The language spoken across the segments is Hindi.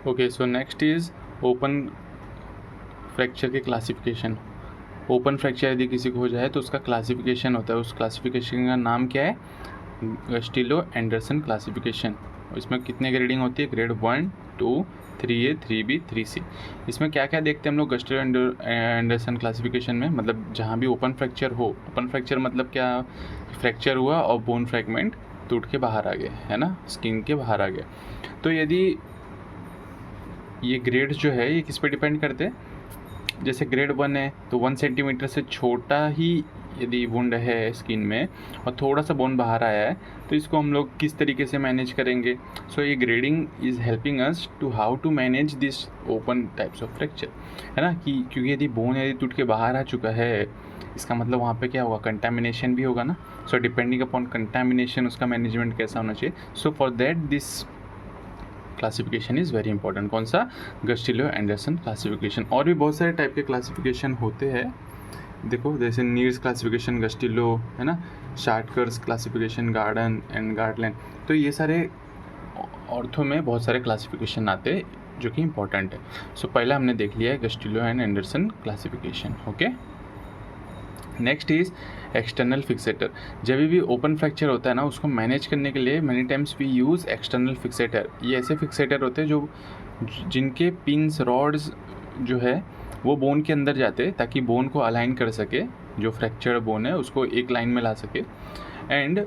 Okay, so next is open fracture के क्लासिफिकेशन। ओपन फ्रैक्चर यदि किसी को हो जाए तो उसका क्लासिफिकेशन होता है। उस क्लासिफिकेशन का नाम क्या है? गस्टिलो एंडरसन क्लासिफिकेशन। इसमें कितने ग्रेडिंग होती है? Grade 1, 2, 3A, 3B, 3C। इसमें क्या क्या देखते हैं हम लोग गस्टिलो एंडरसन क्लासिफिकेशन में? मतलब जहाँ भी ओपन फ्रैक्चर हो, ओपन फ्रैक्चर मतलब क्या? फ्रैक्चर हुआ और बोन फ्रैगमेंट टूट के बाहर आ गए, है ना, स्किन के बाहर आ गए। तो यदि ये ग्रेड जो है ये किस पे डिपेंड करते हैं? जैसे ग्रेड 1 है तो 1 सेंटीमीटर से छोटा ही यदि वुंड है स्किन में और थोड़ा सा बोन बाहर आया है तो इसको हम लोग किस तरीके से मैनेज करेंगे? सो ये grading is helping us to how to manage this open types of fracture, है ना। कि क्योंकि यदि बोन यदि टूट के बाहर आ चुका है, इसका मतलब वहाँ पे क्या होगा? कंटामिनेशन भी होगा ना। सो डिपेंडिंग अपॉन कंटामिनेशन उसका मैनेजमेंट कैसा होना चाहिए। So for that this classification is very important. कौन सा? गस्टिलो एंडरसन क्लासिफिकेशन। और भी बहुत सारे टाइप के क्लासिफिकेशन होते हैं, देखो, जैसे नीड्स क्लासिफिकेशन, गस्टिलो, है ना, शार्टकर्स क्लासिफिकेशन, गार्डन एंड गार्डलैंड। तो ये सारे ऑर्थो में बहुत सारे क्लासिफिकेशन आते हैं जो कि इंपॉर्टेंट है। सो पहला हमने देख लिया है Gustilo and Anderson classification. Okay, next is external fixator. जब भी ओपन फ्रैक्चर होता है ना, उसको मैनेज करने के लिए many times we use external fixator. ये ऐसे फिक्सेटर होते हैं जो जिनके पिंस रॉड्स जो है वो बोन के अंदर जाते हैं ताकि बोन को अलाइन कर सके, जो फ्रैक्चर बोन है उसको एक लाइन में ला सके। एंड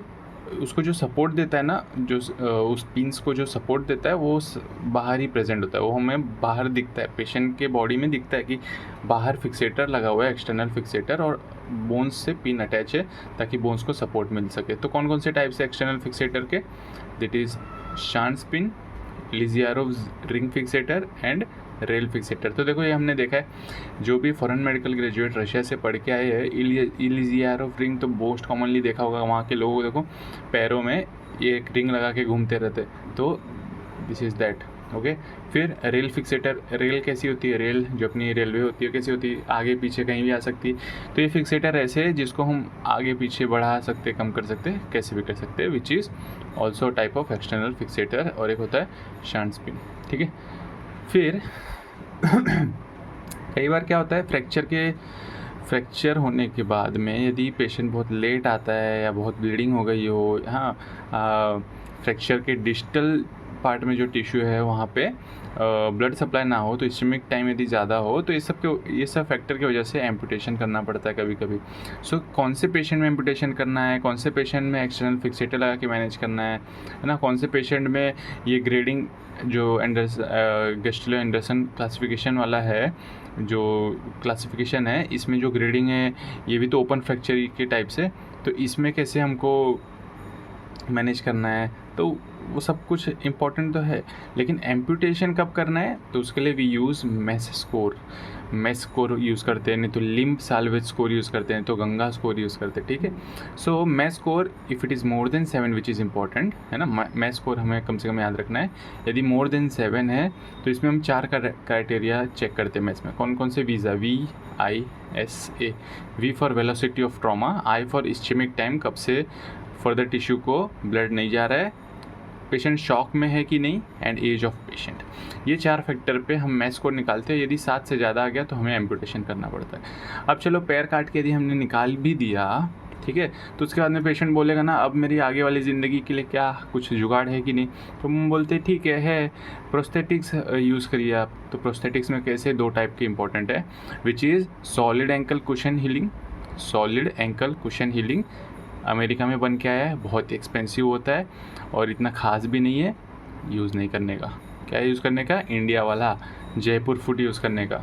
उसको जो सपोर्ट देता है ना, जो उस पिंस को जो सपोर्ट देता है वो बाहर ही प्रेजेंट होता है, वो हमें बाहर दिखता है, पेशेंट के बॉडी में दिखता है कि बाहर फिक्सेटर लगा हुआ है, एक्सटर्नल फिक्सेटर, और बोन्स से पिन अटैच है ताकि बोन्स को सपोर्ट मिल सके। तो कौन कौन से टाइप्स है एक्सटर्नल फिक्सेटर के? That is Schanz pin, Ilizarov ring fixator and rail fixator. तो देखो ये हमने देखा है, जो भी फॉरेन मेडिकल ग्रेजुएट रशिया से पढ़ के आए हैं, इलिजियारोव रिंग तो मोस्ट कॉमनली देखा होगा। वहाँ के लोगों को देखो पैरों में ये एक रिंग लगा के घूमते रहते, तो दिस इज़ दैट। ओके, फिर रेल फिक्सेटर। रेल कैसी होती है? रेल जो अपनी रेलवे होती है कैसी होती है? आगे पीछे कहीं भी आ सकती है। तो ये फिक्सेटर ऐसे है जिसको हम आगे पीछे बढ़ा सकते, कम कर सकते, कैसे भी कर सकते हैं, which is also type of external fixator. और एक होता है शांट्स पिन, ठीक है। फिर कई बार क्या होता है, फ्रैक्चर होने के बाद में यदि पेशेंट बहुत लेट आता है या बहुत ब्लीडिंग हो गई हो, हाँ, फ्रैक्चर के डिस्टल पार्ट में जो टिश्यू है वहाँ पे ब्लड सप्लाई ना हो, तो इस्केमिक टाइम यदि ज़्यादा हो, तो ये सब फैक्टर की वजह से एम्पुटेशन करना पड़ता है कभी कभी। सो कौन से पेशेंट में एम्पुटेशन करना है, कौन से पेशेंट में एक्सटर्नल फिक्सेटर लगा के मैनेज करना है ना, कौन से पेशेंट में ये ग्रेडिंग जो गस्टिलो एंडरसन क्लासिफिकेशन वाला है, जो क्लासिफिकेशन है, इसमें जो ग्रेडिंग है ये भी तो ओपन फ्रैक्चर के टाइप से, तो इसमें कैसे हमको मैनेज करना है, तो वो सब कुछ इम्पॉर्टेंट तो है। लेकिन एम्पुटेशन कब करना है, तो उसके लिए we use MESS score use करते हैं, नहीं तो लिम्ब साल्वेज स्कोर यूज़ करते हैं, तो गंगा स्कोर यूज़ करते हैं, ठीक है। So MESS score if it is more than 7 which is important, है ना। मेस स्कोर हमें कम से कम याद रखना है। यदि मोर देन 7 है तो इसमें हम 4 क्राइटेरिया चेक करते हैं मेस में। कौन कौन से visa? VISA। V for velocity of trauma, I for ischaemic time, कब से फर्दर टिश्यू को ब्लड नहीं जा रहा है, पेशेंट शॉक में है कि नहीं, एंड एज ऑफ पेशेंट। ये 4 फैक्टर पे हम मेस स्कोर निकालते हैं। यदि 7 से ज़्यादा आ गया तो हमें एम्पुटेशन करना पड़ता है। अब चलो पैर काट के यदि हमने निकाल भी दिया, ठीक है, तो उसके बाद में पेशेंट बोलेगा ना, अब मेरी आगे वाली ज़िंदगी के लिए क्या कुछ जुगाड़ है कि नहीं, तो हम बोलते हैं ठीक है प्रोस्थेटिक्स यूज़ करिए आप। तो प्रोस्थेटिक्स में कैसे 2 टाइप के इंपॉर्टेंट है, which is solid ankle cushion healing. Solid ankle cushion healing America में बन के आया है, बहुत एक्सपेंसिव होता है और इतना खास भी नहीं है यूज़ नहीं करने का। क्या यूज़ करने का? इंडिया वाला जयपुर फूड यूज़ करने का,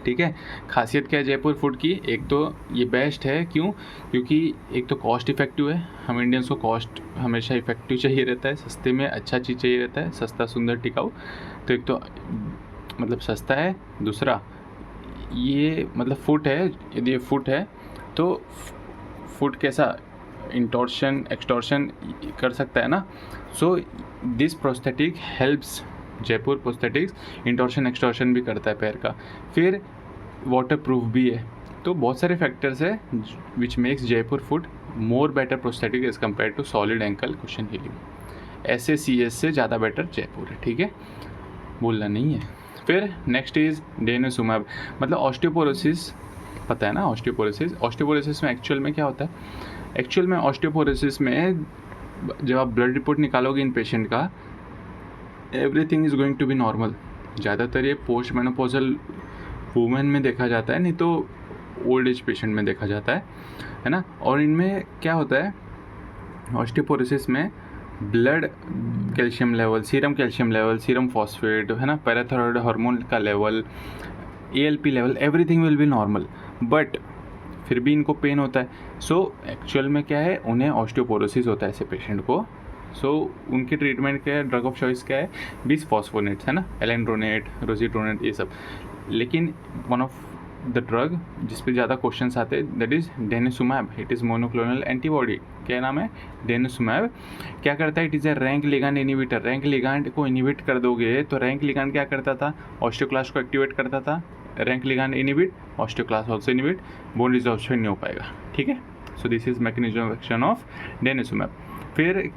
ठीक है। खासियत क्या है जयपुर फूड की? एक तो ये बेस्ट है, क्यों? क्योंकि एक तो कॉस्ट इफ़ेक्टिव है। हम इंडियंस को कॉस्ट हमेशा इफ़ेक्टिव चाहिए रहता है, सस्ते में अच्छा चीज़ चाहिए रहता है, सस्ता सुंदर टिकाऊ। तो एक तो मतलब सस्ता है, दूसरा ये मतलब फूड है। यदि ये फूड है तो फूड कैसा इंटॉर्शन एक्सटॉर्शन कर सकता है ना। So this prosthetic helps, Jaipur prosthetics intorsion extorsion भी करता है पैर का। फिर वाटर प्रूफ भी है। तो बहुत सारे फैक्टर्स है which makes Jaipur foot more better prosthetic as compare to solid ankle cushion healing. SACS से ज़्यादा बेटर जयपुर है, ठीक है। बोलना नहीं है। फिर नेक्स्ट इज़ डेनिसुमाब, मतलब ऑस्टियोपोरोसिस, पता है ना ऑस्टियोपोरोसिस। ऑस्टियोपोरोसिस में एक्चुअल में क्या होता है, एक्चुअल में ऑस्टियोपोरोसिस में जब आप ब्लड रिपोर्ट निकालोगे इन पेशेंट का, everything is going to be normal. ज़्यादातर ये पोस्ट मेनोपॉजल वुमेन में देखा जाता है, नहीं तो ओल्ड एज पेशेंट में देखा जाता है ना। और इनमें क्या होता है, ऑस्टियोपोरोसिस में blood calcium level, calcium level, serum phosphate, है ना, पैराथायरॉयड हार्मोन का level, ALP level, everything will be normal, but फिर भी इनको पेन होता है। सो एक्चुअल में क्या है, उन्हें ऑस्टियोपोरोसिस होता है ऐसे पेशेंट को। सो उनकी ट्रीटमेंट क्या है, ड्रग ऑफ चॉइस क्या है, बिसफॉस्फोनेट्स, है ना, एलेंड्रोनेट, रोजिट्रोनेट, ये सब। लेकिन वन ऑफ द ड्रग जिस पे ज़्यादा क्वेश्चंस आते हैं that is denosumab. It is monoclonal antibody. क्या नाम है, डेनिसुमैब। क्या करता है, it is a RANK ligand inhibitor. RANK ligand को इनिबिट कर दोगे तो रैंक लिगांड क्या करता था, ऑस्टियोक्लास्ट को एक्टिवेट करता था। RANK ligand inhibit, osteoclast also inhibit, bone resorption नहीं हो पाएगा, ठीक है। So this is mechanism of action of denosumab. फिर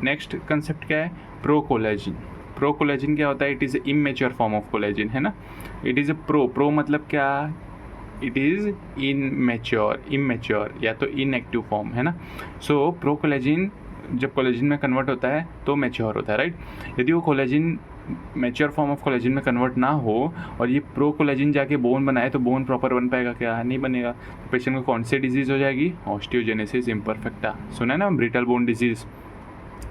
नेक्स्ट कंसेप्ट क्या है, प्रोकोलेजिन। प्रोकोलेजिन क्या होता है, it is immature form of collagen, है ना। इट इज़ ए प्रो मतलब क्या, इट इज़ इमेच्योर या तो इनएक्टिव फॉर्म, है ना। सो प्रोकोलेजिन जब कोलेजिन में कन्वर्ट होता है तो मैच्योर होता है, राइट। यदि वो collagen mature form of collagen में कन्वर्ट ना हो और ये प्रो कोलेजिन जाके बोन बनाए तो बोन प्रॉपर बन पाएगा क्या, नहीं बनेगा। तो पेशेंट को कौन सी डिजीज़ हो जाएगी, ऑस्टियोजेनेसिस इम्परफेक्टा। सुना है ना, ब्रिटल बोन डिजीज़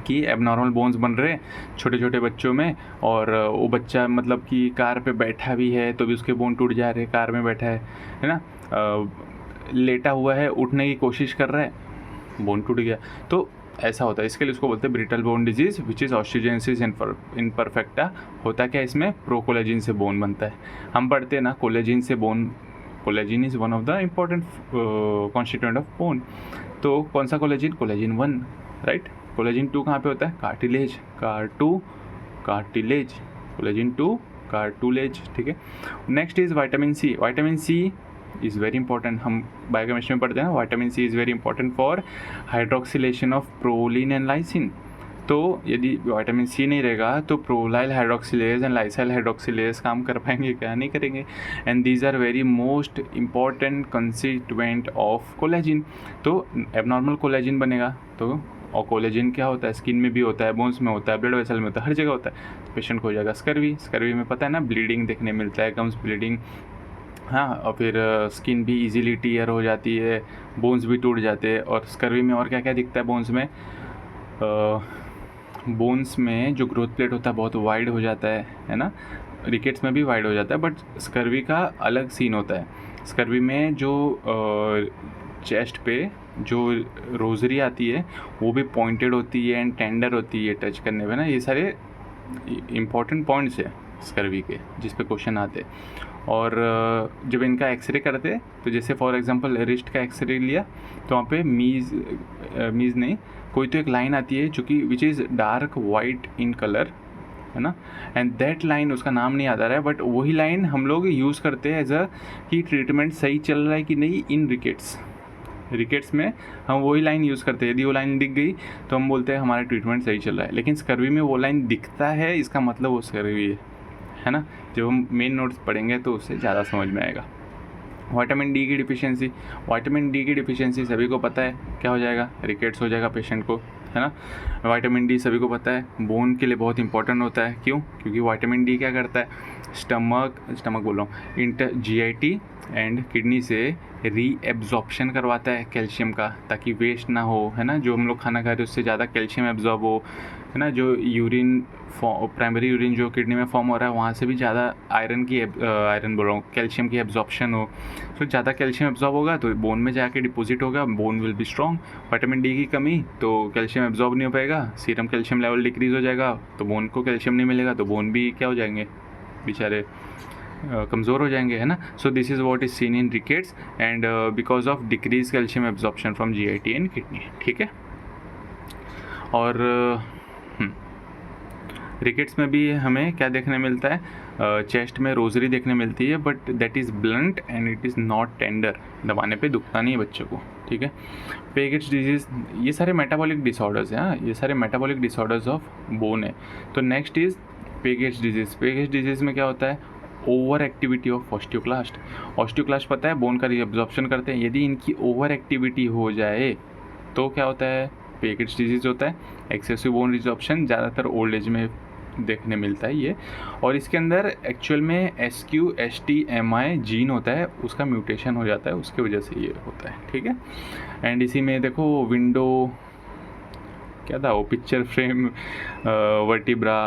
कि एबनॉर्मल बोन्स बन रहे हैं छोटे छोटे बच्चों में, और वो बच्चा मतलब कि कार पे बैठा भी है तो भी उसके बोन टूट जा रहे हैं, कार में बैठा है ना, लेटा हुआ है, उठने की कोशिश कर रहा है, बोन टूट गया। तो ऐसा होता है, इसके लिए उसको बोलते हैं brittle bone disease which is osteogenesis imperfecta. होता क्या है इसमें, प्रोकोलेजिन से बोन बनता है। हम पढ़ते हैं ना कोलेजिन से bone, collagen is one of the important constituent of bone. तो कौन सा कोलेजिन, कोलेजिन 1, राइट। कोलेजिन 2 कहाँ पे होता है, कार्टिलेज, कार्टिलेज, कोलेजिन 2 कार्टिलेज, ठीक है। Next is vitamin C. Vitamin C is very important, हम बायोकेमिस्ट्री में पढ़ते हैं ना, vitamin C is very important for hydroxylation of proline and lysine. तो यदि विटामिन सी नहीं रहेगा तो prolyl hydroxylase and lysyl hydroxylase काम कर पाएंगे क्या, नहीं करेंगे। And these are very most important constituent of collagen. तो एबनॉर्मल कोलेजिन बनेगा तो, और कोलेजिन क्या होता है, स्किन में भी होता है, बोन्स में होता है, ब्लड वेसल में होता है, हर जगह होता है। पेशेंट को हो जाएगा स्कर्वी। स्कर्वी में पता है ना, ब्लीडिंग देखने मिलता है, गम्स ब्लीडिंग, हाँ, और फिर स्किन भी इजीली टीयर हो जाती है, बोन्स भी टूट जाते हैं। और स्कर्वी में और क्या क्या दिखता है, बोन्स में जो ग्रोथ प्लेट होता है बहुत वाइड हो जाता है ना। रिकेट्स में भी वाइड हो जाता है, बट स्कर्वी का अलग सीन होता है। स्कर्वी में जो चेस्ट पे जो रोजरी आती है वो भी पॉइंटेड होती है एंड टेंडर होती है टच करने में ना। ये सारे इम्पॉर्टेंट पॉइंट्स है स्कर्वी के जिस पे क्वेश्चन आते हैं। और जब इनका एक्सरे करते तो जैसे फॉर एग्जांपल रिस्ट का एक्सरे लिया तो वहाँ पे मीज़ नहीं, कोई तो एक लाइन आती है जो कि which is dark white in colour, है ना। एंड दैट लाइन, उसका नाम नहीं याद आ रहा है, बट वही लाइन हम लोग यूज़ करते हैं एज अ कि ट्रीटमेंट सही चल रहा है कि नहीं इन रिकेट्स में हम वही लाइन यूज़ करते हैं। यदि वो लाइन दिख गई तो हम बोलते हैं हमारा ट्रीटमेंट सही चल रहा है। लेकिन स्कर्वी में वो लाइन दिखता है, इसका मतलब वो स्कर्वी है ना। जब हम मेन नोट्स पढ़ेंगे तो उससे ज़्यादा समझ में आएगा। विटामिन डी की डिफिशियंसी, विटामिन डी की डिफिशियंसी सभी को पता है क्या हो जाएगा, रिकेट्स हो जाएगा पेशेंट को, है ना। विटामिन डी सभी को पता है बोन के लिए बहुत इंपॉर्टेंट होता है। क्यों, क्योंकि विटामिन डी क्या करता है, स्टमक बोल रहा हूँ, GIT एंड किडनी से रीएब्जॉर्प्शन करवाता है कैल्शियम का, ताकि वेस्ट ना हो, है ना। जो हम लोग खाना खा रहे हैं उससे ज़्यादा कैल्शियम एब्जॉर्ब हो, है ना। जो यूरिन प्राइमरी यूरिन जो किडनी में फॉर्म हो रहा है वहाँ से भी ज़्यादा आयरन बोल रहा हूँ, कैल्शियम की एब्जॉर्प्शन हो। तो ज़्यादा कैल्शियम एब्जॉर्ब होगा तो बोन में जाके डिपॉजिट होगा, bone will be strong. Vitamin D की कमी तो कैल्शियम एब्जॉर्ब नहीं हो पाएगा, सीरम कैल्शियम लेवल डिक्रीज हो जाएगा, तो बोन को कैल्शियम नहीं मिलेगा, तो बोन भी क्या हो जाएंगे, बेचारे कमज़ोर हो जाएंगे, है ना। So this is what is seen in rickets and because of decrease calcium absorption from GIT and kidney, ठीक है। और रिकेट्स में भी हमें क्या देखने मिलता है, चेस्ट में रोजरी देखने मिलती है, but that is blunt and it is not tender, दबाने पे दुखता नहीं है बच्चों को, ठीक है। पेगेट्स डिजीज़, ये सारे मेटाबॉलिक डिसऑर्डर्स हैं, ये सारे मेटाबॉलिक डिसऑर्डर्स ऑफ बोन है। तो नेक्स्ट इज़ पेगेज डिजीज़ में क्या होता है, over activity of osteoclast. Osteoclast पता है बोन का रीअब्जॉर्प्शन करते हैं, यदि इनकी ओवर एक्टिविटी हो जाए तो क्या होता है, पेगेज डिजीज़ होता है। एक्सेसिव बोन रिजॉर्प्शन ज़्यादातर ओल्ड एज में देखने मिलता है ये, और इसके अंदर एक्चुअल में SQST-MI जीन होता है, उसका म्यूटेशन हो जाता है, उसकी वजह से ये होता है, ठीक है। एंड इसी में देखो विंडो क्या था वो, पिक्चर फ्रेम, वर्टिब्रा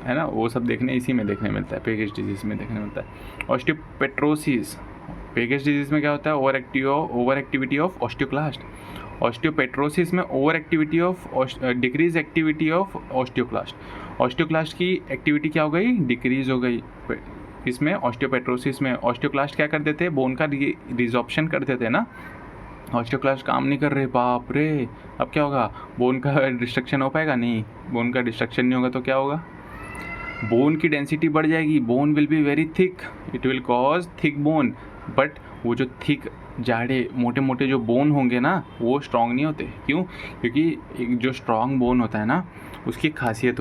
है ना, वो सब देखने इसी में देखने मिलता है, पेगेज डिजीज़ में देखने मिलता है। ऑस्टियोपेट्रोसिस, पेगेज डिजीज़ में क्या होता है, ओवर एक्टिविटी ऑफ ऑस्टियोक्लास्ट। ऑस्टियोपेट्रोसिस में over activity of decrease activity of osteoclast. Osteoclast की एक्टिविटी क्या हो गई, डिक्रीज हो गई। इसमें ऑस्टियोपेट्रोसिस में ऑस्टियोक्लास्ट क्या कर देते, बोन का रिजॉर्प्शन कर देते ना, ऑस्टियोक्लास्ट काम नहीं कर रहे, बाप रे, अब क्या होगा, बोन का डिस्ट्रक्शन हो पाएगा, नहीं, बोन का डिस्ट्रक्शन नहीं होगा तो क्या होगा, बोन की डेंसिटी बढ़ जाएगी, bone will be very thick, it will cause thick bone. But वो जो थिक जाड़े मोटे मोटे जो बोन होंगे ना, वो स्ट्रांग नहीं होते। क्यों? क्योंकि एक जो स्ट्रांग बोन होता है ना, उसकी खासियत